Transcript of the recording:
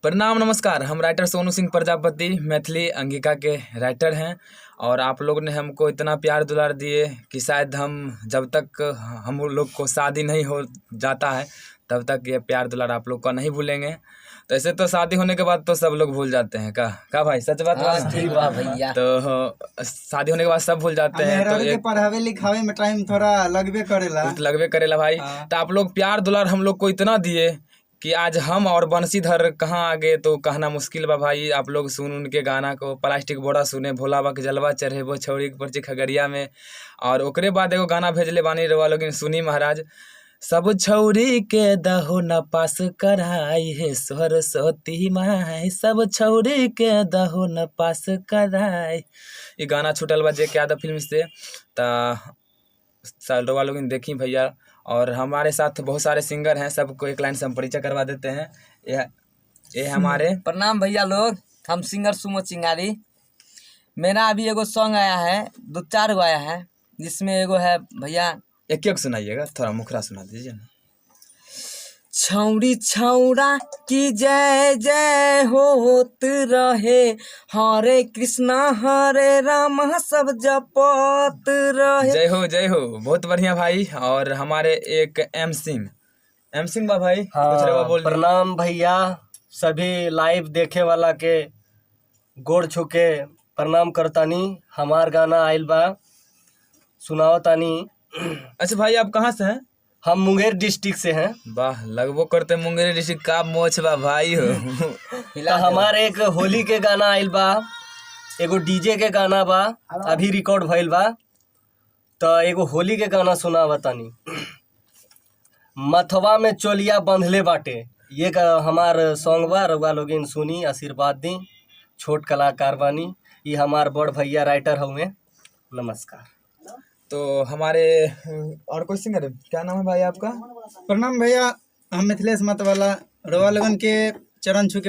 प्रणाम नमस्कार। हम राइटर सोनू सिंह प्रजापति मैथिली अंगिका के राइटर हैं और आप लोग ने हमको इतना प्यार दुलार दिए कि शायद हम जब तक हम लोग को शादी नहीं हो जाता है तब तक ये प्यार दुलार आप लोग का नहीं भूलेंगे। तो ऐसे तो शादी होने के बाद तो सब लोग भूल जाते हैं का भाई सच बात बा ना? ठीक बा भैया। तो शादी होने के बाद सब भूल जाते हैं तो के पढ़ावे लिखावे में टाइम थोड़ा लगबे करेला भाई। तो आप लोग प्यार दुलार हम लोग को इतना दिए कि आज हम और बंसीधर कहाँ आ गए तो कहना मुश्किल बा भाई। आप लोग सुन उनके गाना को प्लास्टिक बोरा सुने भोला बा के जलवा चढ़े वो छौरी के पर्ची खगड़िया में। और ओकरे बाद एगो गाना भेजले बानी रवा लोग सुनी महाराज। सब छौरी के दहो न पास कराई है सरस्वती माई, सब छौरी के दहो न पास कराई। ये गाना छूटल बा जे के यादव फिल्म से। रवा लोग देखी भैया। और हमारे साथ बहुत सारे सिंगर हैं, सबको एक लाइन से हम परिचय करवा देते हैं। ये हमारे प्रणाम भैया लोग, हम सिंगर सुमो चिंगारी। मेरा अभी एगो सॉन्ग आया है, 2-4 गो आया है, जिसमें एगो है भैया। एक एक सुनाइएगा, थोड़ा मुखरा सुना दीजिए ना। छौरी छौरा की जय जय होत रहे, हरे कृष्णा हरे राम सब जपत रहे। जय हो जय हो, बहुत बढ़िया भाई। और हमारे एक एम सिंह बा भाई। हाँ, प्रणाम भैया। सभी लाइव देखे वाला के गोड़ छुके प्रणाम करतानी। हमार गाना आइल बा, सुनाओ तानी। अच्छा भाई, आप कहाँ से हैं? हम मुंगेर डिस्ट्रिक्ट से हैं। वाह, लगभो करते मुंगेर डिस्ट्रिक्ट का मोच बा भाई हो। तो हमारे एक होली के गाना आइल बा, एगो डीजे के गाना बा, अभी रिकॉर्ड भइल बा। तो एगो होली के गाना सुना बतानी। मथवा में चोलिया बंधले बाटे, ये हमार सॉन्ग बा। रउआ लोगिन सुनी, आशीर्वाद दी। छोट कलाकार बानी, ये हमार बड़ भैया राइटर हुए। नमस्कार। तो हमारे और कोई सिंगर है? क्या नाम है भाई आपका? प्रणाम भैया, हम मिथिलेश मतवाला। रवा लगन के चरण छू के